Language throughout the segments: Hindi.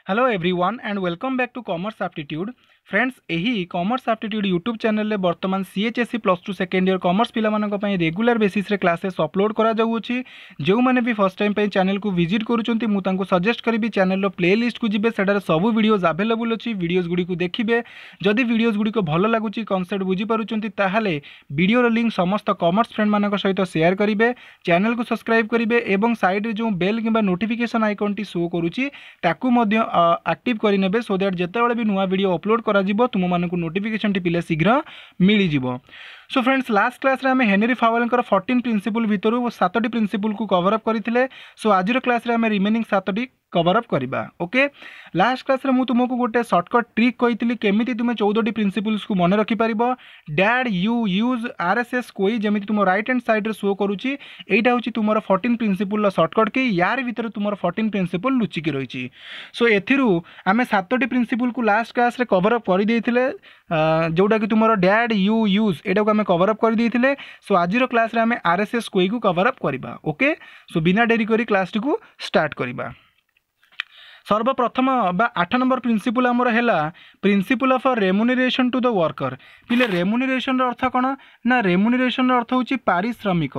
Hello everyone and welcome back to commerce aptitude friends यही कॉमर्स एप्टीट्यूड यूट्यूब चैनल में बर्तमान CHSC plus two second year commerce पिलामानंक रेगुलर बेसिस रे क्लासेस अपलोड करा जाउछि। जो मैंने भी फर्स्ट टाइम चैनल को विजिट करूछंती मु तांको सजेस्ट करी चैनल प्ले लिस्ट को जिबे सेटारे सब वीडियोस अवेलेबल अछि। वीडियोस गुडी को देखिबे जदि वीडियोस गुडी को भलो लागुछि कांसेप्ट बुझी पारुछंती ताहाले वीडियो रो लिंक समस्त कॉमर्स फ्रेंड मानक सहित शेयर करिवे, चैनल को सब्सक्राइब करिवे एवं साइड रे जो बेल किबा नोटिफिकेशन आइकन टी शो करूछि ताकू मध्य एक्टिव करिनेबे सो दैट जेतेबेले भी नुवा वीडियो अपलोड करा जिवो तुम मानकु नोटिफिकेशन टी पिले शीघ्र मिली जिवो। सो फ्रेंड्स लास्ट क्लास रे हमें हेनरी फावेलकर 14 प्रिंसिपल भितरु 7टी प्रिंसिपल को कवर अप करथिले। सो आज रो क्लास रे हमें रिमेनिंग 7टी कवर अप करबा। ओके लास्ट क्लास रे मु तुमको गोटे शॉर्टकट ट्रिक कहितली केमिति तुमे 14टी प्रिंसिपल्स को मन रखि परिबो। डैड यू यूज आरएसएस कोई जेमिति तुम राइट हैंड साइड रे शो करूची एटा होची तुमरो 14 प्रिंसिपल ला शॉर्टकट के यार भीतर तुमरो 14 प्रिंसिपल लुचि के रहिची। सो एथिरु हमें 7टी प्रिंसिपल को लास्ट क्लास रे कवर अप करि देथिले जोटा कि तुमरो डैड यू यूज एटा को हमें कवर अप कर देथिले। सो आज रो क्लास रे हमें आरएसएस कोई को कवर अप करबा। ओके सो बिना देरी करी क्लास को स्टार्ट करबा। सर्वप्रथम 8 नंबर प्रिंसिपल आमर है principle of remuneration to the worker. पिले रेमुनरेशन अर्थ कौन ना रेमुनरेशन अर्थ हूँ पारिश्रमिक।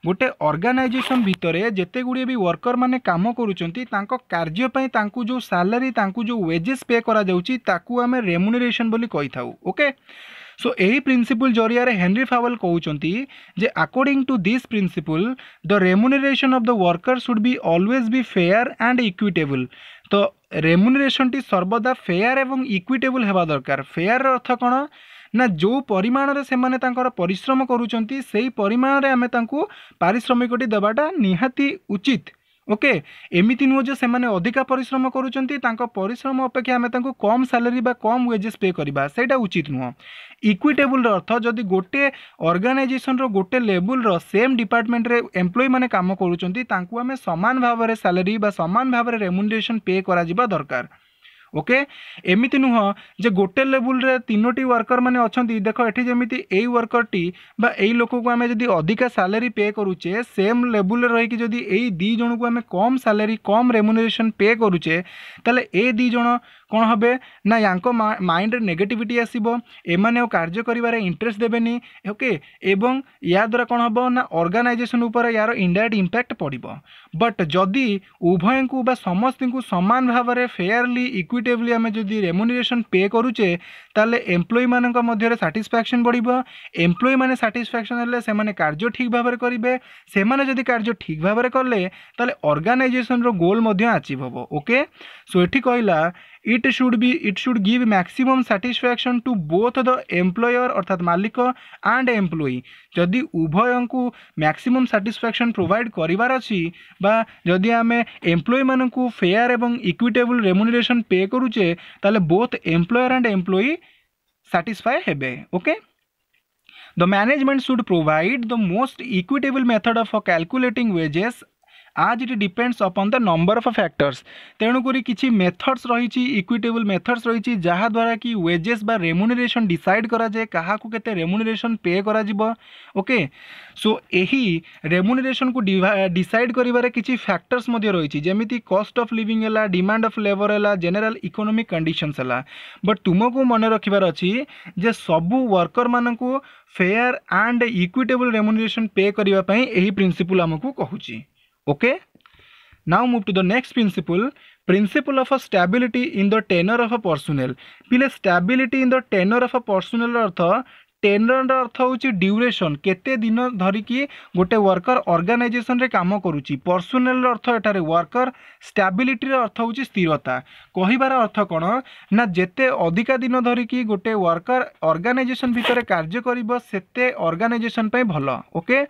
गोटे ऑर्गेनाइजेशन भितर जेते गुड़े भी वर्कर माने काम करुचंती तांको कार्य पई तांकू जो सैलरी तांकू जो वेजेस पे करा जाउची ताकू आमे रेमुनरेशन बोली कहि थाउ। ओके सो यही प्रिंसिपल जरिया हेनरी फावेल कहउचंती जे according to this principle the remuneration of the worker should be always be fair and equitable. तो रेमुनरेशन टी सर्वदा फेयर एवं इक्विटेबल हेबा दरकार। फेयर अर्थ कौन ना जो परिमाण रे सेमाने तांकर परिश्रम करूचंती सेही परिमाण रे आमे तांकू पारिश्रमिकटी देबाटा निहाती उचित। ओके एमिति नुह जे सेमाने अधिका परिश्रम करूचंती तांको परिश्रम अपेक्षा आमे तांको कम सैलरी बा कम वेजेस पे करबा सेटा उचित नुह। इक्विटेबल अर्थ जदि गोटे ऑर्गेनाइजेशन रो गोटे लेवल रो सेम डिपार्टमेंट रे एम्प्लॉय माने काम करूचंती तांको आमे समान भाव रे सैलरी बा समान भाव रे रेमुनरेशन पे करा जिबा दरकार। ओके एमिति नुह जे गोटे लेवल रे तीनोटी वर्कर माने अछंती देखो एठी जेमिति एई वर्कर टी बा एई लोक को आमे जदी अधिका सैलरी पे करूचे सेम लेवल रे रही कि जदी एई दी जण को आमे कम सैलरी कम रेमुनरेशन पे करूचे ताले ए दी जण कौन हबे ना यांको माइंड रे नेगेटिविटी आसीबो एमाने कार्य करिवारे इंटरेस्ट देबेनी। ओके एवं या द्वारा कौन हबो ना ऑर्गेनाइजेशन ऊपर यार इनडायरेक्ट इंपैक्ट पड़िबो। बट जदि उभय को बा समस्त को समान भाव रे फेयरली इक्विटेबली आमे जदि रेमुनरेशन पे करूचे ताले एम्प्लॉय मानक मध्य सैटिस्फैक्शन बढ़िबो। एम्प्लॉय माने सैटिस्फैक्शन हेले से माने कार्य ठीक भाव रे करिवे से माने जदि कार्य ठीक भाव रे करले ताले ऑर्गेनाइजेशन रो गोल मध्य अचीव हबो। ओके सो एठी कहला it should give maximum satisfaction to both the employer अर्थात मालिक and employee। जदि उभय को मैक्सिमम satisfaction प्रोवाइड करिवार अछि बा जदि आमे एम्प्लॉय मानकु फेयर एवं इक्विटेबल रेमुनरेशन पे करूचे ताले both employer and employee satisfy हेबे। Okay the management should provide the most equitable method of calculating wages आज it depends upon the number of factors. तेणुक किसी मेथड्स रही इक्विटेबल मेथड्स रही जहाँ द्वारा कि वेजेस बा रेमुनरेशन डिसाइड करा जाए क्या केते रेमुनरेशन पे करा जिवो। ओके सो यही रेमुनरेशन को डिसाइड करिवारे किसी फैक्टर्स मध्य रही जेमिति कॉस्ट ऑफ लिविंग है डिमांड ऑफ लेबर है जनरल इकोनॉमिक कंडीशंस है। बट तुमको मन रखिबार अछि जे सबु वर्कर मानकु fair and equitable remuneration pay करिवा पई एही प्रिंसिपल हमकु कहूची। Okay now move to the next principle of a stability in the tenure of a personnel। पिले stability in the tenure of a personnel अर्थ टेनर अर्थ हूँ ड्यूरेशन केते दिन धरिकी गोटे वर्कर ऑर्गेनाइजेशन रे काम करुची। पर्सनल अर्थ एठारे वर्कर स्टेबिलिटी अर्थ हूँ स्थिरता। कहिबार अर्थ कौन ना जेते अधिका दिन धरिकी गोटे वर्कर ऑर्गेनाइजेशन भितर कार्य करिबो सेते ऑर्गेनाइजेशन पे भल। ओके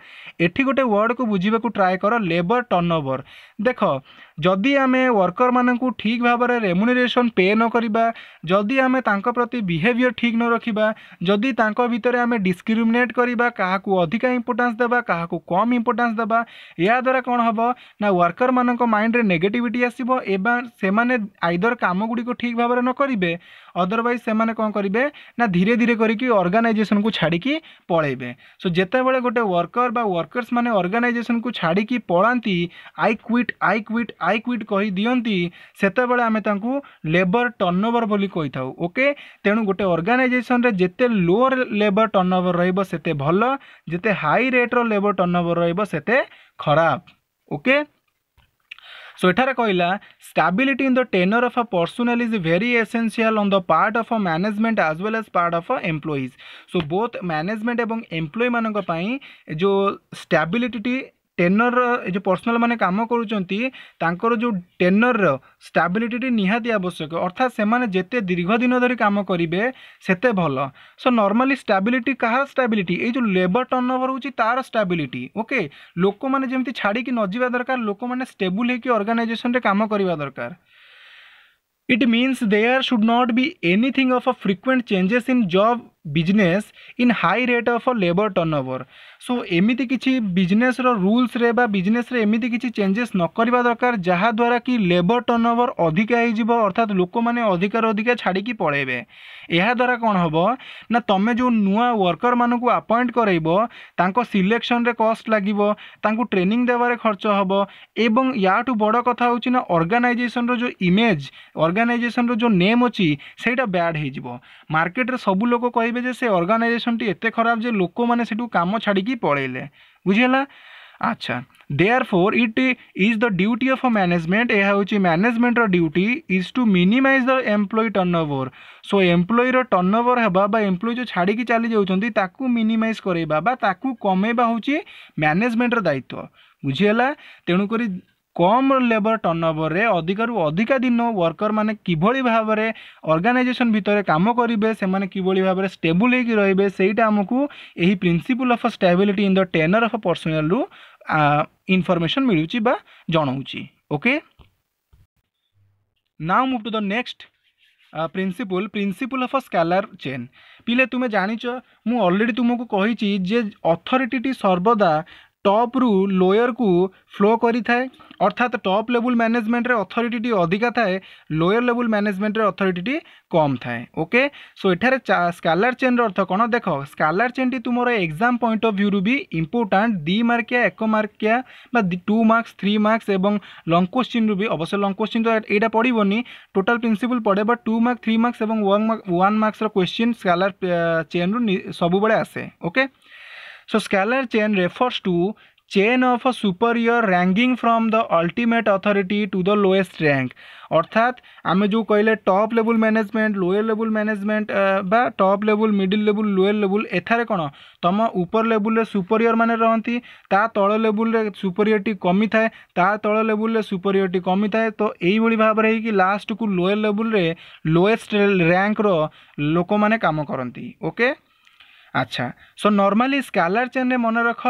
एठी गोटे वर्ड को बुझीबा को ट्राई कर लेबर टर्नओवर। देख जदि आमे वर्कर मानकु ठीक भाव में रेमुनरेशन पे न करिबा जदि आमे तांको प्रति बिहेवियर ठीक न रखिबा जदि तांको भितर आम डिस्क्रिमिनेट करवा क्या अधिका इंपोर्टान्स देवा क्या कम इंपोर्टान्स देवा या द्वारा कौन हम ना वर्कर मान माइंड रे नेगेटिविटी आसो से आइदर काम गुड़िक ठीक भाव न करेंगे अदरवाइज से कौन करेंगे ना धीरे धीरे करके ऑर्गेनाइजेशन को छाड़ी पलैबे। सो जिते बड़े गोटे वर्कर बा वर्कर्स माने ऑर्गेनाइजेशन को छाड़ी पलांती I quit I quit I quit कही दियंती सेते बड़े आमे तांकू लेबर टर्नओवर बोली कही थाउ। ओके तेणु गोटे ऑर्गेनाइजेशन रे जेते लोअर लेबर टर्नओवर रहइबो सेते भलो जेते हाई रेट रो लेबर टर्नओवर रहइबो सेते खराब। ओके सो एठारे कहला stability in the tenure of a personnel is very essential on the part of a management as well as part of a employees. So both management एवं एम्प्लॉय मानक पई जो स्टेबिलिटी टेनर जो पर्सनल माने काम करूचंती तांकर जो टेनर स्टेबिलिटी निहाती आवश्यक अर्थात से माने जेते दीर्घ दिन धरी काम करेंगे सेते भल। सो नॉर्मली स्टेबिलिटी कहार स्टेबिलिटी ये जो लेबर टर्नओवर होची तार स्टेबिलिटी। ओके लोक माने जेमती छाड़ी की न जिबा दरकार लोक माने स्टेबल होकी ऑर्गेनाइजेशन रे काम करिवा दरकार। It means there should not be anything of a frequent changes in job business in high rate of a labor turnover। सो एमिति किछि बिजनेस रो रूल्स रे बा बिजनेस रे एमिति किछि चेंजेस न करबा दरकार जहा द्वारा कि लेबर टर्नओवर अधिका हो जिवो अर्थात लोक माने अधिकार अधिका छाड़ी की पळेबे। एहा द्वारा कोन हबो ना तमे जो नुआ वर्कर मानकु अपॉइंट करैबो तांको सिलेक्शन रे कॉस्ट लागिवो तांको ट्रेनिंग देबारे खर्च हबो एवं याटू बड़ कथा होची ना ऑर्गेनाइजेशन रो जो इमेज ऑर्गेनाइजेशन रो जो नेम अछि सेटा बैड हे जिवो। मार्केट रे सब लोक कहबे जे से ऑर्गेनाइजेशन टी एते खराब जे लोक माने सेटू काम छाड़ी की पळेले बुझिला। अच्छा therefore it is the duty of a management यह होची मैनेजमेंट रो duty is to minimise the employee turnover. So employee रो टर्नओवर हेबा बा एम्प्लॉय जो छाड़ी की चली जाउछंती ताकू मिनिमाइज करैबा बा ताकू कमेबा होची मैनेजमेंट रो दायित्व बुझिला। तेणु करी कम लेबर टर्नओवर रे अधिकारु अधिका दिन वर्कर माने किभली भाव में ऑर्गेनाइजेशन भितर काम करेंगे से माने किभली भाव में स्टेबल होगी रहिबे सेटा हमकू एही principle of stability in the tenure of personnel रु इंफॉर्मेशन मिलुची बा जणाउची। Okay now move to the next principle principle of a scalar chain. पिले तुमे जानिच मु ऑलरेडी तुमको कही जे अथॉरिटी सर्वदा टॉप रु लोयर को फ्लो करी थाए अर्थात टॉप लेवल मैनेजमेंट रे अथॉरिटी अधिका थाए लोयर लेवल मैनेजमेंट रे अथॉरिटी कम थाए। ओके सो एठारे स्केलर चेन रो अर्थ कोन देख स्केलर चेन टी तुमरो एग्जाम पॉइंट ऑफ व्यू रु भी इंपोर्टेंट 2 मार्किया 1 मार्किया बा 2 मार्क्स 3 मार्क्स एवं लॉन्ग क्वेश्चन रु भी अवश्य लॉन्ग क्वेश्चन तो एटा पड़िबोनी टोटल प्रिंसिपल पड़े बट 2 मार्क्स 3 मार्क्स एवं 1 मार्क्स रो क्वेश्चन स्केलर चेन रु सब बेले आसे। Okay so scalar chain refers to chain of a superior ranking from the ultimate authority to the lowest rank। अर्थात आमे जो कहले top level management lower level management बा top level middle level lower level एथारे कोन तम ऊपर लेवल रे सुपीरियर माने रहंती ता तळ लेवल रे सुपीरियरिटी कमी थाए ता तळ लेवल रे सुपीरियरिटी कमी थाए तो एई भली भाव रे कि लास्ट को लोअर लेवल रे लोएस्ट रैंक रो लोक माने काम करंती। ओके अच्छा सो नॉर्मली स्केलर चेन रे मन रख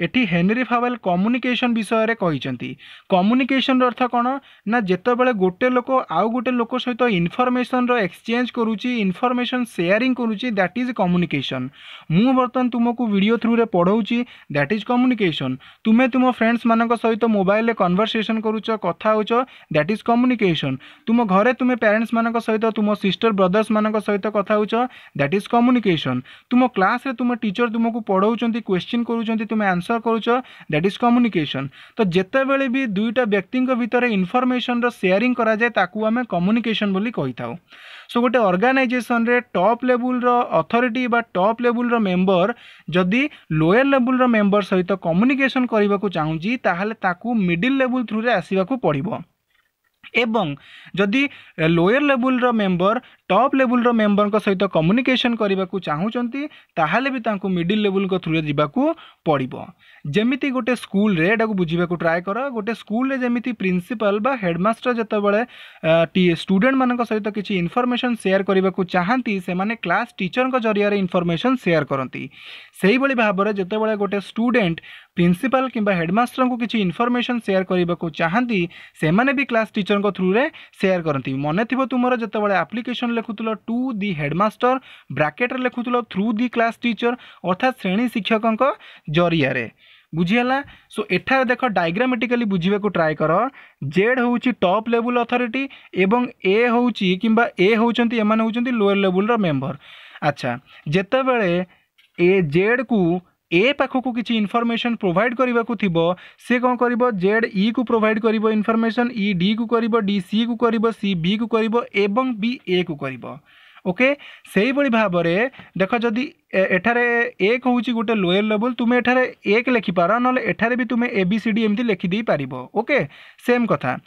एटी हेनरी फावेल कम्युनिकेशन विषय रे कहिसंती। कम्युनिकेशन अर्थ कोन ना जेतेबेले गोटे लोक आउ गोटे लोक सहित इनफॉरमेशन रो एक्सचेंज करूची इनफॉरमेशन शेयरिंग करूची दैट इज कम्युनिकेशन। मु बर्तन तुमको वीडियो थ्रू रे पढौची दैट इज कम्युनिकेशन। तुमे तुम फ्रेंड्स मानक सहित मोबाइल रे कन्वर्सेशन करूच कथा होच दैट इज कम्युनिकेशन। तुम घरे तुमे पेरेंट्स मानक सहित तुम सिस्टर ब्रदर्स मानक सहित कथा होच दैट इज कम्युनिकेशन। तुम क्लास रे तुम टीचर तुमको पढ़ाउचंती क्वेश्चन करूचंती तुम आंसर करूच दैट इज कम्युनिकेशन। तो जेते बेले भी दुईटा व्यक्ति भितर इनफॉरमेशन रो शेयरिंग करा जाए ताकू आमे कम्युनिकेशन बोली कहि थाउ। सो गोटे ऑर्गेनाइजेशन रे टॉप लेवल रो अथॉरिटी बा टॉप लेवल रो मेंबर जदि लोअर लेवल रो मेंबर सहित कम्युनिकेशन करबा को चाहूची ताहले ताकू मिडिल लेवल थ्रू रे आसीबा को पड़िबो एवं जदि लोअर लेवल रो मेंबर टॉप लेवल रो मेंबर को सहित कम्युनिकेशन करबा को चाहूचंती ताहले भी तांको मिडिल लेवल को थ्रू रे जिबा को पड़िबो। जेमिति गोटे स्कूल रे एटा को बुझिबा को ट्राई करो गोटे स्कूल रे जेमिति प्रिंसिपल बा हेडमास्टर जते बेले स्टूडेंट मानक सहित किछि इनफॉरमेशन शेयर करबा को चाहंती से माने क्लास टीचर को जरिया रे इनफॉरमेशन शेयर करंती। सेही बळी भाबरे जते बेले गोटे स्टूडेंट प्रिंसिपल किंबा हेडमास्टर को किछि इनफॉरमेशन शेयर करबा को चाहंती से माने भी क्लास टीचर को थ्रू रे शेयर करंती। मने थिबो तुमरो जते बेले एप्लीकेशन लिखुल टू दी हेडमास्टर ब्राकेट लिखुल थ्रू दी क्लास टीचर अर्थात श्रेणी शिक्षक जरिया बुझीगला। सो एठार देख डायग्रामेटिकली बुझे को ट्राए कर। जेड हूँ टॉप लेवल अथॉरिटी एवं ए हूँ कि ए होती एम होती लोअर लेवल मेंबर। अच्छा जेतेबेले ए जेड को ए पाखक किसी इनफॉरमेशन प्रोवाइड करने को थी सी कौन कर जेड ई को प्रोवाइड कर इनफॉरमेशन ई डी को कर डी सी को कर सी बी को कर एवं बी ए को कर। ओके से भाई भाव में देख जदि एठारे एक हूँ गोटे लोअर लेवल तुम्हें एठारे एक लिखिपार ना एठारे भी तुम्हें ए बी सी डी एमती लिखिदे पार। ओके सेम कथा।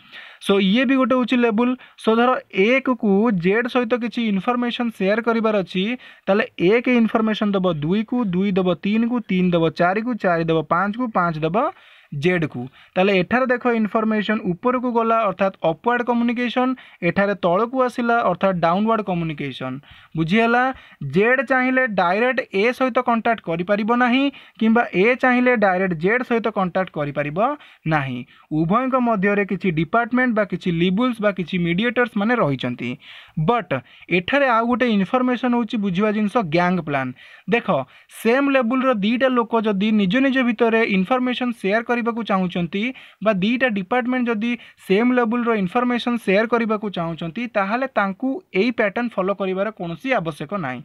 सो ये भी गोटे हूँ लेवल। सो धर एक को जेड सहित किसी इनफॉरमेशन शेयर करार अच्छी ताले एक इनफॉरमेशन दब दुई को दुई दब तीन को तीन दब चार को चार दब पाँच को पाँच दब जेड को। ताले एठारे देख इनफॉरमेशन ऊपर को गला अर्थात अपवर्ड कम्युनिकेशन एठारे तल को आसिला अर्थात डाउनवर्ड कम्युनिकेशन। बुझीगला। जेड चाहिए डायरेक्ट ए सहित कंटाक्ट करि परिबो नाही किंबा ए चाहिए डायरेक्ट जेड सहित कंटाक्ट करि परिबो नाही। उभयक मध्य किछि डिपार्टमेंट बा किछि लेवल्स बा किछि मीडिएटर्स माने रहिचंती। बट एठारे आ गोटे इनफॉरमेशन होछि बुझिबा जिंस गैंग प्लान। देख सेम लेवल रो दीटा लोक जदि निज निज भितर इनफॉरमेशन शेयर करबा को चाहुचंती बा दीटा डिपार्टमेंट जदि सेम लेवल रो इनफॉरमेशन शेयर करबा को चाहुचंती ताहाले तांकू एई पैटर्न फॉलो करिवार कोनोसी आवश्यक नाही।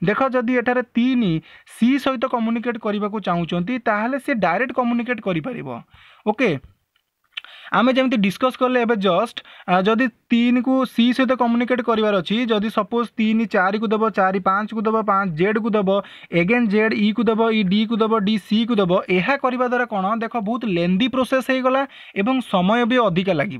देख जदि एठारे तीन सी सहित कम्युनिकेट करबा को चाहुचंती ताहाले से डायरेक्ट कम्युनिकेट करि परिबो। ओके आमे जमी डिस्कस कले एबे जस्ट जदि तीन को सी सहित कम्युनिकेट करार अच्छी जदि सपोज तीन चार को दब चार पाँच को दब पाँच जेड को दब एगेन जेड ई को दब ई डी को दब डी सी को दब यह करने द्वारा कौन देख बहुत लेंदी प्रोसेस हो गला एवं समय भी अधिका लगे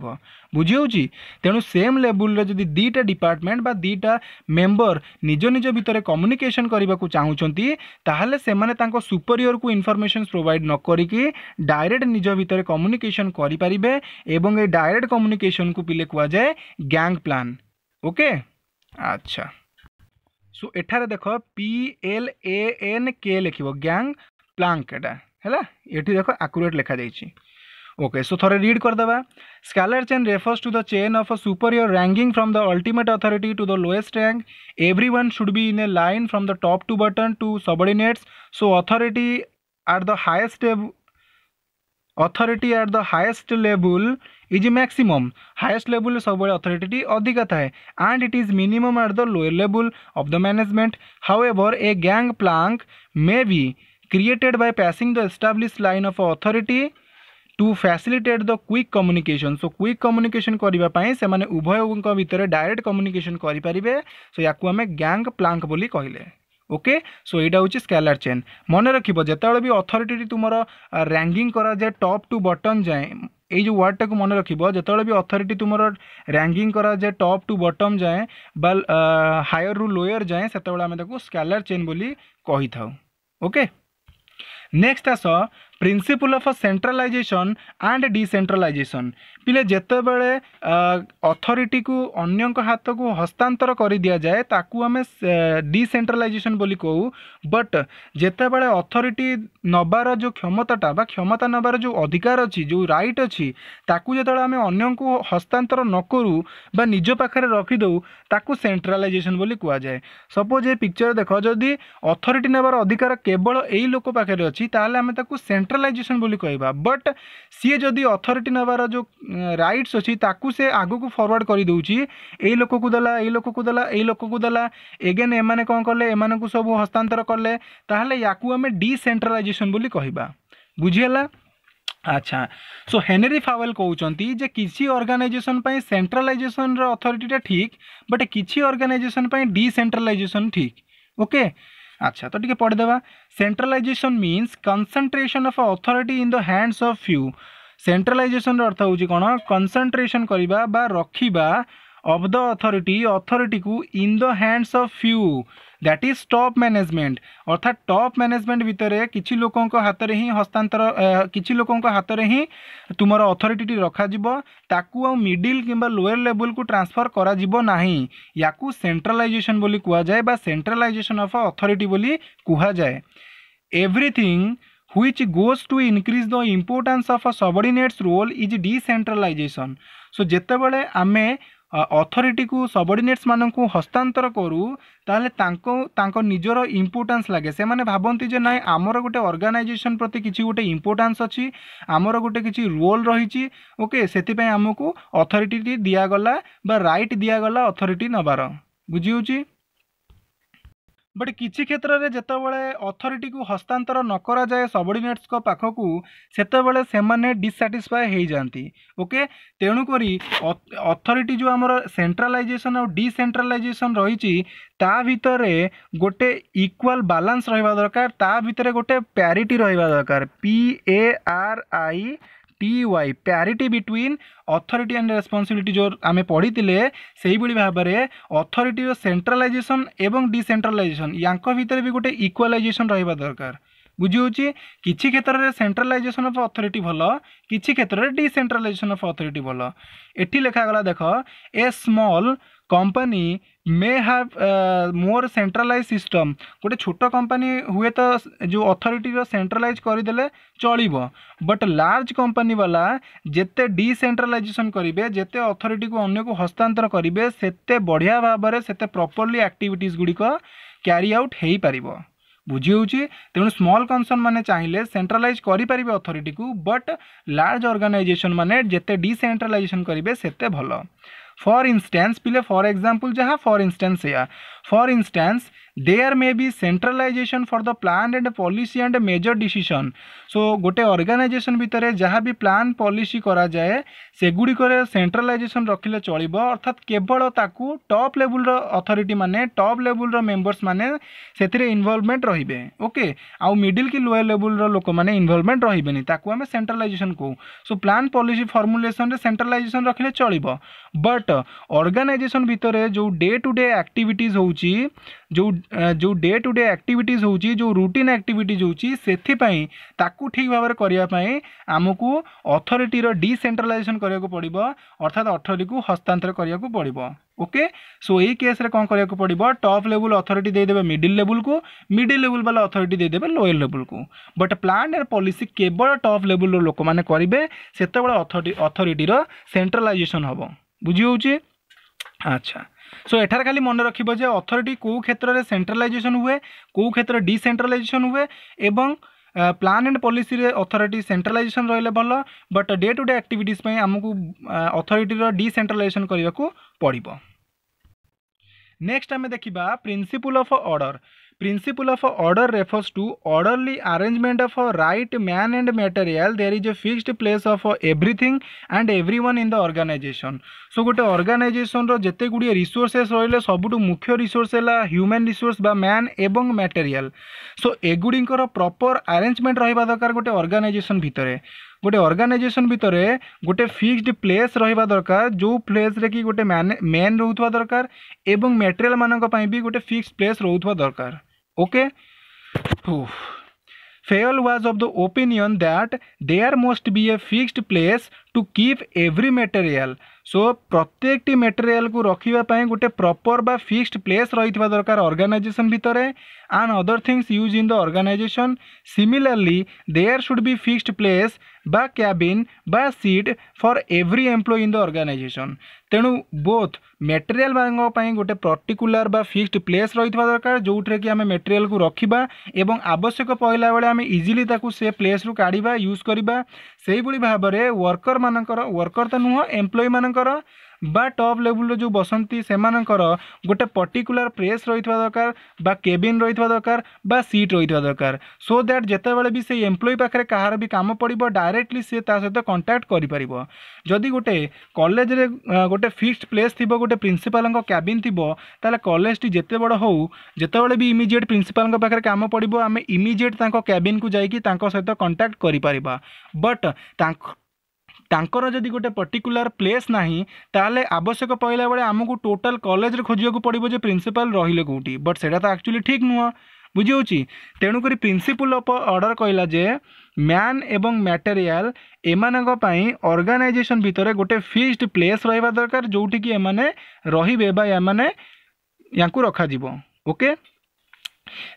बुझी होची। तेणु सेम लेवल जदि दीटा डिपार्टमेंट बा दीटा मेंबर निज निज भितर कम्युनिकेशन करने को चाहूँगी ताहले सेमाने तांको सुपरियर को इनफॉरमेशन प्रोवाइड न करिकी डायरेक्ट निज भितर कम्युनिकेशन करि परिबे एवं ए डायरेक्ट कम्युनिकेशन को पिले कुआ जाए गैंग प्लान। ओके अच्छा सो एठारे देख PLANK लिखिबो गैंग प्लान केटा हैला एठी देख एक्यूरेट लिखा जाइछि। ओके सो थोड़े रीड कर दबा। Scalar chain refers to the chain of a superior ranking from the ultimate authority to the lowest rank. Everyone should be in a line from the top to bottom to subordinates. So authority at the highest level is maximum. Highest level सब अथॉरिटी अधिका थाए and it is minimum at the lower level of the management. However a gang plank may be created by passing the established line of authority to facilitate the quick communication. So quick communication करने से माने उभय भितर डायरेक्ट कम्युनिकेशन करें। सो या गैंग प्लांक बोली कहले। ओके सो यहाँ हूँ स्केलर चेन मन रखिब जिते भी अथॉरिटी तुम रैंकिंग करा जाए टॉप टू बटन जाए ये जो वर्ड टाक मन रखिब जिते भी अथॉरिटी तुम रैंकिंग करा जाए टॉप टू बटम जाए बा हायर रु लोअर जाए से स्केलर चेन बोली कही था। ओके नेक्स्ट आस principle of centralisation and decentralisation. पिले जेते बेले अथॉरिटी को अन्य हाथ को हस्तांतर कर दिया जाए ताकू आमे डिसेंट्रलाइजेशन बोली कहू। बट जेते बेले अथॉरिटी नबार जो क्षमताटा बा क्षमता नबार जो अधिकार अच्छी जो राइट अच्छी ताकू जेते आमे अन्य को हस्तांतर न करू बा निज पाखरे रखिदऊ ताकू सेंट्रलाइजेशन बोली कह जाए। सपोज ये पिक्चर देख जदि अथॉरिटी नबार अधिकार केवल यही लोक पाखरे अच्छी ताहले आमे ताकू सेंट्रलाइजेशन बोली कहबा। बट सी जदि अथॉरिटी नबार जो राइट्स अच्छी ताकू से आगो को फॉरवर्ड कर दूची ए लोक को देला ए लोक को देला ए लोक को देला एगेन एमाने कौन कले एमाने को सब हस्तांतर कले ताहले याकू आमे डिसेंट्रलाइजेशन बोली कहबा। बुझीगला। अच्छा सो हेनरी फावेल कहउचंती जे किसी ऑर्गेनाइजेशन पई सेंट्रलाइजेशन रो अथॉरिटीटा ठीक बट किसी ऑर्गेनाइजेशन पई डिसेंट्रलाइजेशन ठीक। ओके अच्छा तो टिके पढ़ देबा। Centralization means concentration of authority in the hands of few. Centralization अर्थ होची कोन कंसंट्रेशन करिबा बा रखिबा ऑफ द अथॉरिटी को इन the hands of few that is top management. अर्थात टॉप मैनेजमेंट भितर किछि लोकंक हाथ रे ही हस्तांतर किछि लोकंक हाथ रे ही तुमर अथॉरिटी रखा जिवो ताकू आ मिडिल किंबा लोअर लेवल को ट्रांसफर करा जिवो नाही। याकू सेंट्रलाइजेशन बोली कुआ जाए बा सेंट्रलाइजेशन ऑफ अथॉरिटी बोली कुआ जाए। Everything which goes to increase the importance of a subordinate's role is decentralization। सो जेते बेले आमे अथॉरिटी को सबॉर्डिनेट्स मानक हस्तांतर करूँ ताले तांको निजर इम्पोर्टान्स लगे से माने भाबंती जे नाई आमर गोटे ऑर्गेनाइजेशन प्रति किसी गोटे इम्पोर्टान्स अच्छी आमर गोटे किसी रोल रही ओके से आमको अथॉरिटी दिगला बा राइट दिगला अथॉरिटी नबार बुझी बट किसी क्षेत्र में जितेबाला अथॉरिटी को हस्तांतर न करा जाए सबॉर्डिनेट्स को पाखक सेतेबाला से डिससाटिस्फाई हो जाती ओके तेणुक अथॉरिटी जो आमर सेंट्रलाइजेशन और डिसेंट्रलाइजेशन रही ता भितर गोटे इक्वाल बैलेंस रहा दरकार ता भितर गोटे पैरिटी रहा दरकार PARITY parity between authority and responsibility जो आमे पढ़ी से भाव में अथॉरिटी सेंट्रलाइजेशन एवं डिसेंट्रलाइजेशन यांक भितर भी गोटे इक्वालाइजेशन रहा दरकार बुझी किसी क्षेत्र में सेंट्रलाइजेशन ऑफ अथॉरिटी भल किसी क्षेत्र में डिसेंट्रलाइजेशन ऑफ अथॉरिटी भल एठी लेखागला देख a small company may have more centralize system गोटे छोट कंपनी हुए तो जो अथॉरिटी सेंट्रलाइज करदे चलो बट लार्ज कंपनी वाला जेते डिसेंट्रलाइजेशन करेंगे जेते अथॉरिटी को अन्य को हस्तांतर करेंगे सेते बढ़िया भाव में सेते प्रॉपर्ली एक्टिविटीज गुड़िक क्यारी आउट हो पार बुझी होची तेणु स्मॉल कंसर्न माने चाहिए सेंट्रलाइज करें अथॉरिटी को बट लार्ज ऑर्गेनाइजेशन माने जेते डिसेंट्रलाइजेशन करेंगे सेते भल फॉर इंस्टेंस पिले फॉर एग्जांपल जहाँ for instance there may be centralisation for the plan and policy and major decision so गोटे ऑर्गेनाइजेशन भितर जहाँ भी प्लान पॉलिसी करा जाए सेगुड़िक सेंट्रलाइजेशन रखिले चलिबो अर्थात केवल ताकू टॉप लेवल रो अथॉरिटी माने टॉप लेवल रो मेंबर्स माने सेथिरे इन्वॉल्वमेंट रहिबे ओके आउ मिडिल की लोअर लेवल रो लोक माने इन्वॉल्वमेंट रहिबेनी ताकू हमें सेंट्रलाइजेशन को सो प्लान पॉलिसी फॉर्मुलेशन रे सेंट्रलाइजेशन रखिले चलिबो बट ऑर्गेनाइजेशन भितर जो डे टू डे एक्टिविटीज होउची जो डे टू डे एक्टिविटीज होउची जो रूटीन एक्टिविटीज होउची सेथिपाई ताकू ठीक भाव में करने आमको अथॉरिटी रो डिसेंट्रलाइजेशन करिया को पड़िबो अर्थात अथॉरिटी को हस्तांतर करिया को पड़िबो ओके सो यही केस रे कौन करिया को पड़िबो टॉप लेवल अथॉरिटी दे देबे मिडिल लेवल वाला अथॉरिटी दे देबे लोअर लेवल को बट प्लान एंड पॉलिसी केवल टॉप लेवल रो लोक माने करिवे सेतेबेला अथॉरिटी रो सेंट्रलाइजेशन हबो बुझी होउची अच्छा सो एठार खाली मन रखिबो जे अथॉरिटी को क्षेत्र में सेंट्रलाइजेशन हुए को क्षेत्र डिसेंट्रलाइजेशन हुए एवं प्लान एंड पॉलिसी रे अथॉरिटी सेंट्रलाइजेशन रहिले भल but day to day activities पे हमको अथॉरिटी रो डिसेंट्रलाइजेशन करने को पड़िबो नेक्स्ट आमे देखिबा principal of order Principle of order refers to orderly arrangement of a right man and material. There is a fixed place of everything and everyone in the organization. So गोटे ऑर्गेनाइजेशन रो जेते गुडी रिसोर्सेस रहिले सबुटु मुख्य रिसोर्स है ह्यूमन रिसोर्स बा मैन एवं मटेरियल सो एगुडीकर प्रॉपर अरेंजमेंट रहिबा दरकार गोटे ऑर्गेनाइजेशन भितरे गोटे ऑर्गेनाइजेशन भितर गोटे फिक्स्ड प्लेस रहिबा दरकार जो प्लेस रे कि गोटे मैन रहउथवा दरकार एवं मटेरियल मानक पई भी गोटे फिक्स्ड प्लेस रहउथवा दरकार okay Fayol was of the opinion that there must be a fixed place to keep every material. So प्रत्येक टी मटेरियल को रखिबा पई गोटे प्रॉपर बा फिक्स्ड प्लेस रहितबा दरकार ऑर्गेनाइजेशन भितरे and other things used in the organization. Similarly, there should be fixed place बा cabin बा seat for every employee in the organization. तेणु बोथ मटेरियल मांग पई गोटे पर्टिकुलर बा फिक्स्ड प्लेस रहितबा दरकार जोठरे कि हमें मटेरियल को रखिबा एवं आवश्यक पइला बेले हमें इजीली ताकू से प्लेस रु काढिबा यूज करिबा सेही बळी भाबरे वर्कर मानकर वर्कर त नुह एम्प्लॉय मानकर बा टॉप लेवल जो बसंती सेमानकर गोटे पर्टिकुलर प्लेस रहितबा दरकार बा केबिन रहितबा दरकार बा सीट रहितबा दरकार सो दैट जेते बेले भी से एम्प्लॉय पाखरे कहार भी काम पड़िबो डायरेक्टली से ता सहित कांटेक्ट करि परिबो जदि गोटे कॉलेज रे गोटे फिक्स्ड प्लेस थिबो गोटे प्रिंसिपल को केबिन थिबो ताले कॉलेज टी जेते बड़ हो जेते बेले भी इमीडिएट प्रिंसिपल को पाखरे काम पड़िबो आमे इमीडिएट तांको केबिन को जाई कि तांको सहित कांटेक्ट करि परिबा बट तांकर जदि गोटे पर्टिकुलर प्लेस नाही ताले आवश्यक पइला बेले आमको टोटल कॉलेज रे खोजिया को पड़िबो जे प्रिंसिपल रहिले कोठी बट सेटा तो एक्चुअली ठीक नुह बुझी होची तेणु करी प्रिंसिपल ऑफ ऑर्डर कहला जे मैन एवं मटेरियल एमानक पई ऑर्गेनाइजेशन भितरे गोटे फिक्स्ड प्लेस रहिबा दरकार जोठी कि एमाने रहिबे बा एमाने याकू रखा जिवो okay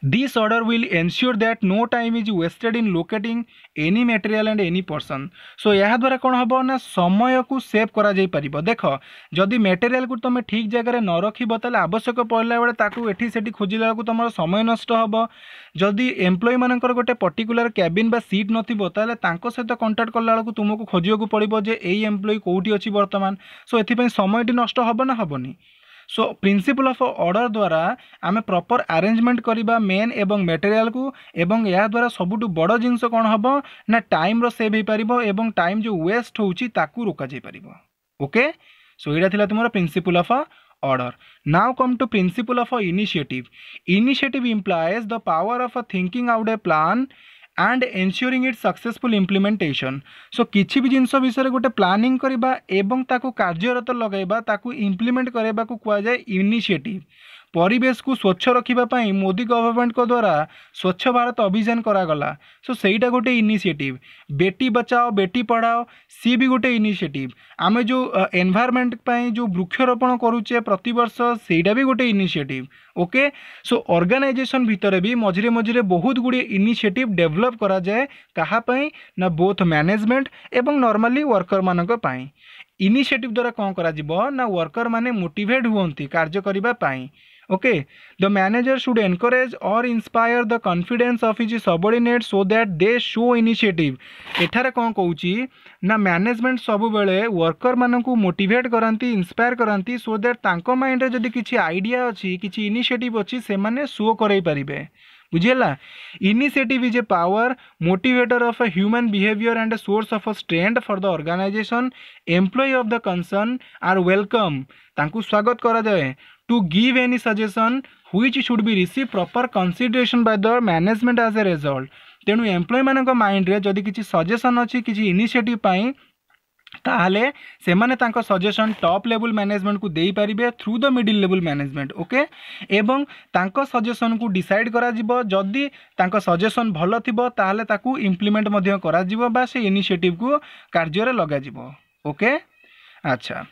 This order will ensure that no time is wasted in locating any material and any person. So यह द्वारा कौन हम ना समय को सेव करा जाई परिबो। देख जदि मटेरियल को तुम ठीक जगह न रखिब ताले आवश्यक पड़ला बेले ताकू एठी सेठी खोजिला को तुम समय नष्ट हबो। जदि एम्प्लॉय मानकर गोटे पर्टिकुलर कैबिन बा सीट नथिबो ताले तांको सहित कांटेक्ट करला बेलू तुमको खोजियो पड़िबो जे एई एम्प्लॉय कोउठी अछि वर्तमान। सो एथि समयटी नष्ट हबो ना हबनी। सो प्रिंसिपल ऑफ ऑर्डर द्वारा आम प्रॉपर अरेंजमेंट करवा मेन एवं मटेरियल को एवं या द्वारा सबुठ बड़ जिनस कौन हम ना टाइम रो सेव हो पार एवं टाइम जो वेस्ट होची ताकू रोका जाई पारिबो। ओके सो एटा थिला तुमरा principle of order. Now come to principle of initiative. Initiative implies the power of thinking out a plan and ensuring its successful implementation. So किछि भी जिनस विषय गोटे प्लानिंग करबा एवं ताकू कार्यरत लगाइबा ताकू इम्प्लीमेंट करबा को कुआ जाय इनिशिएटिव। परिवेश को स्वच्छ रखिबा मोदी गवर्नमेंट को द्वारा स्वच्छ भारत अभियान करागला। सो सेटा गोटे इनिशिएटिव। बेटी बचाओ बेटी पढ़ाओ सी भी गोटे इनिशिएटिव। आमे जो एनवायरनमेंट जो वृक्षरोपण करूचे प्रति वर्ष सेटा भी गोटे इनिशिएटिव। ओके सो ऑर्गेनाइजेशन भितर भी मझिरे मझिरे बहुत गुड़े इनिशिएटिव डेवलप करा जाए कहा पई ना बोथ मैनेजमेंट एवं नॉर्मली वर्कर मानक पई। इनिशिएटिव द्वारा कौन करा जिवो ना वर्कर माने मोटिवेट हुवंती कार्य करिबा पई। Okay the manager should encourage और inspire the confidence of his subordinate so that they show initiative. एठारे कौन कहूची ना मैनेजमेंट सब बेले वर्कर मानकू मोटिवेट करंती इंस्पायर करंती सो दैट तांको माइंड रे जदी किछि आइडिया अछि किछि इनिशिएटिव अछि से माने शो करई परिबे। बुझेला initiative is a power motivator of a human behaviour and a source of a strength for the organization. Employee of the concern are welcome तांकू स्वागत करा जाए to give any suggestion which should be receive proper consideration by the management as a result. तेणु एम्प्लॉय मानक माइंड रे जदि किछि सजेशन अछि किछि इनिशिएटिव पाई ताहले से माने तांको सजेशन टॉप लेवल मैनेजमेंट को देई परिबे through the middle level management. Okay एवं तांको सजेशन को डिसाइड करा जिवो जदि तांको सजेशन भलो थिबो ताहले ताकू इंप्लीमेंट मध्य करा जिवो बा से इनिशिएटिव को कार्य रे लगा जिवो। ओके अच्छा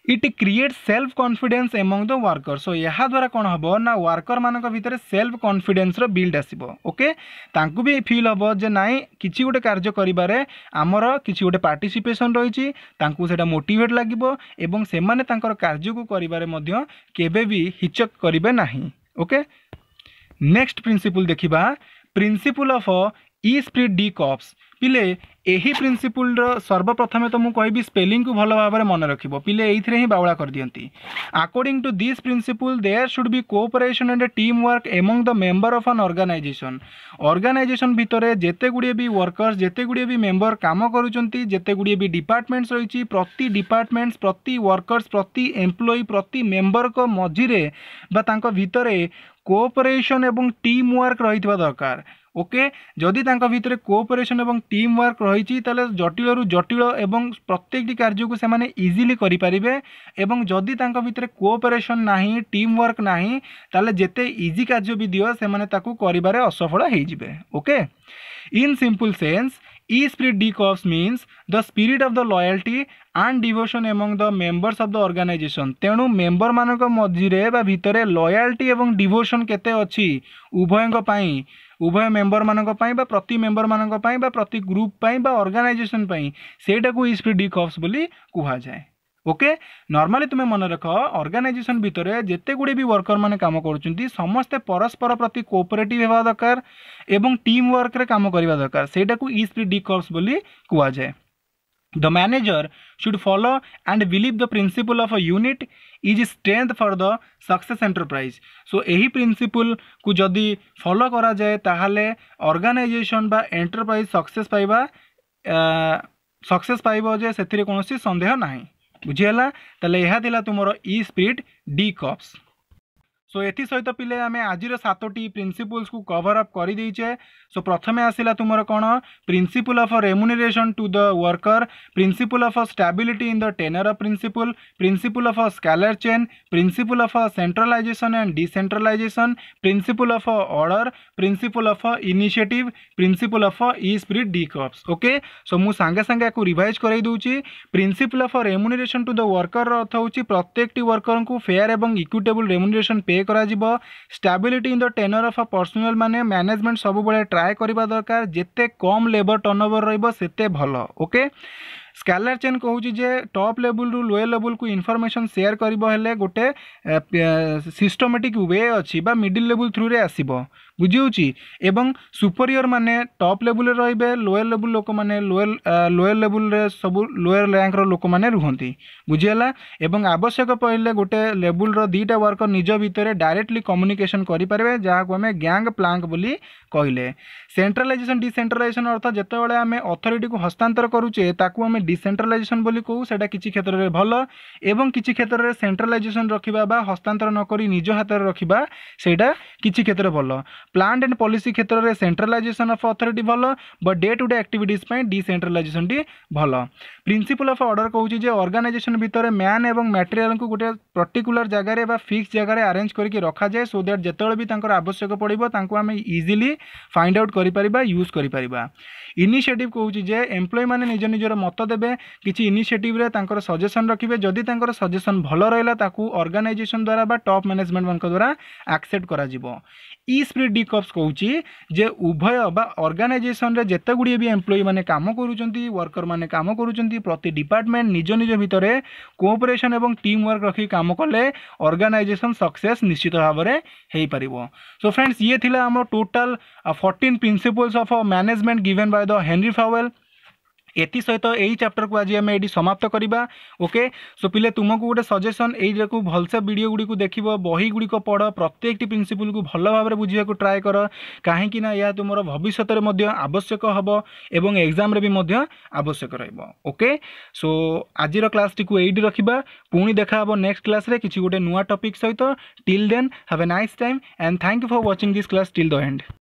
it create self confidence among the worker. So यहाँ द्वारा कौन हम ना वर्कर मान भीतर सेल्फ कॉन्फिडेंस रो बिल्ड आसीबो। ओके तांकू भी फील हम जे नाई किछि गोटे कार्य करिबारे आमर किछि गोटे पार्टिसिपेशन रही तांकू सेटा मोटिवेट लागिबो एवं से माने तांकर कार्य को करिबारे मध्य केबे भी हिचक करिबे नाही। ओके नेक्स्ट प्रिंसिपल देखिबा principal of E spirit D cops. पिले यही प्रिंसिपल सर्वप्रथमे तो मुझे कहबी स्पेलिंग को भल भाव में मन रखिबो पिले एइथरे ही बावला कर दियंती। According to this principle there should be cooperation and team work among the member of an organisation. Organisation भितर जेते गुड़िए भी वर्कर्स जेते गुड़िए भी मेंबर काम करूचंती जेते गुड़िए भी डिपार्टमेंट्स रही प्रति डिपार्टमेंट्स प्रति वर्कर्स प्रति एम्प्लॉय प्रति मेंबर को मझिरे बा तांको भितरे कोऑपरेशन एवं टीम वर्क रही दरकार। ओके जदि तांको भितर कोऑपरेशन एवं टीम वर्क रही जटिल रु जटिल एवं प्रत्येक कार्य को से माने इजीली करि परिबे एवं जदि तांको भितर कोऑपरेशन नाही टीम वर्क नाही ताले जेते इजी कार्य भी दियो से माने ताकू करिबारे असफल हेइ जिवे। Okay in simple sense esprit de corps means the spirit of the loyalty and devotion among the members of the organisation. तेणु मेंबर मानक मझिरे बा भितरे लॉयल्टी एवं डिवोशन केते अछि उभयଙ୍କ ପାଇଁ उभय मेंबर मानक ପାଇଁ बा प्रति मेंबर मानक ପାଇଁ बा प्रति ग्रुप ପାଇଁ बा ऑर्गेनाइजेशन ପାଇଁ सेटा को ई स्पिरिट डी कॉप्स बोली कुहा जाए। ओके नॉर्मली तुम्हें मन रख ऑर्गेनाइजेशन भितर जेते गुड़े भी वर्कर माने काम करुचंती समस्ते परस्पर प्रति कोऑपरेटिव हेबा दरकार एवं टीम वर्क रे काम करबा दरकार सेटा को ई स्पिरिट डी कॉप्स बोली कुहा जाए। The manager should follow and believe the principle of a unit is strength for the success enterprise. So यही प्रिंसिपल को जदि फॉलो करा जाए ताहले ऑर्गेनाइजेशन बा एंटरप्राइज सक्सेस पाइबो जे सेथिरे कोनोसी संदेह नाही। बुझियला ताले यहा दिला तुमरो esprit de corps. So एथि सहित पिले आमे आजिर 7टी प्रिंसिपल्स को कवर अप कर देइछे। सो प्रथमे आसिला तुमर कोन principle of remuneration to the worker principle of stability in the tenure of principle of scalar chain principle of centralisation and decentralisation principle of order principle of initiative principle of esprit de corps. Okay so मु संगे संगे को रिवाइज करई दूची। Principal of remuneration to the worker अर्थ होची प्रत्येकटी वर्कर को फेयर एवं इक्विटेबल रेम्युनरेशन पे करा जिवो stability in the tenure of a personnel माने मैनेजमेंट सब बेले ट्राए करबा दरकार जेते कम लेबर टर्नओवर रहइबो सेते भलो ओके स्केलर चेन कहूँ जे टॉप लेवल रु लोअर लेवल को इनफॉरमेशन शेयर करिबो हेले गोटे सिस्टमेटिक वे अच्छी बा मिडिल लेवल थ्रू रे आसीबो बुझिउची एवं सुपरियर माने टॉप लेवल रे रहिबे लोअर लेवल लोक माने लोअर लेवल रे सब लोअर रैंक रो लोक माने रुहंती बुझियला एवं आवश्यक पहिले गोटे लेवल रो दीटा वर्कर निज भितरे डायरेक्टली कम्युनिकेशन करि पारबे जहा को हमें गैंग प्लांक बोली कहले सेंट्रलाइजेशन डिसेंट्रलाइजेशन अर्थ जेतेबेले आमे अथॉरिटी को हस्तांतर करूचे ताकू आमे डिसेंट्रलाइजेशन बोली कहू सेटा किछि क्षेत्र रे भलो एवं किछि क्षेत्र रे सेंट्रलाइजेशन रखिबा बा हस्तांतर न करी निज हाथ रे रखिबा सेटा किछि क्षेत्र भलो प्लान एंड पॉलिसी क्षेत्र रे सेंट्रलाइजेशन ऑफ अथॉरिटी भलो but day to day activities पई डिसेंट्रलाइजेशन टी भलो प्रिंसिपल ऑफ ऑर्डर कहू जे ऑर्गेनाइजेशन भितर मैन एवं मटेरियल को गोटे पर्टिकुलर जगह रे बा फिक्स जगह रे अरेंज करके रखा जाए सो दैट जेतेबेले भी तांकर आवश्यक पड़िबो तांको आमे इजीली फाइंड आउट करि परिबा यूज करि परिबा इनिशिएटिव कहू जे एम्प्लॉय माने निज निजर मत देबे किछि इनिशिएटिव रे तांकर सजेशन रखिबे जदि तांकर सजेशन भलो रहला ताकू ऑर्गेनाइजेशन द्वारा बा टॉप मैनेजमेंट मान द्वारा एक्सेप्ट करा जिवो ई स्पिरिट डी कॉप्स कहूँ जे उभय बा ऑर्गेनाइजेशन रे जेते गुडी भी एम्प्लॉय माने काम करूचंती वर्कर माने काम करूचंती प्रति डिपार्टमेंट निज निज भितरे कोऑपरेशन एवं टीम वर्क रखी काम कले ऑर्गेनाइजेशन सक्सेस निश्चित भाव में हेई परिबो सो फ्रेंड्स ये थिला हमर total 14 principles of management given by the Henry Fayol एति सहित यही चैप्टर को आज आम ये समाप्त करवा ओके सो पिले तुमको गोटे सजेसन यही को भलसे वीडियो गुड़ी को देख बही गुड़ी पढ़ प्रत्येक प्रिंसिपल को भल भाव में बुझा ट्राए कर कहीं यह तुम भविष्य में आवश्यक हम एवं एग्जाम रे भी आवश्यक रोके सो आज क्लास टी को यही रखा पुणी देखा नेक्स्ट क्लास रे किसी गोटे नुआ टॉपिक सहित till then have a nice time and thank you for watching this class till the and.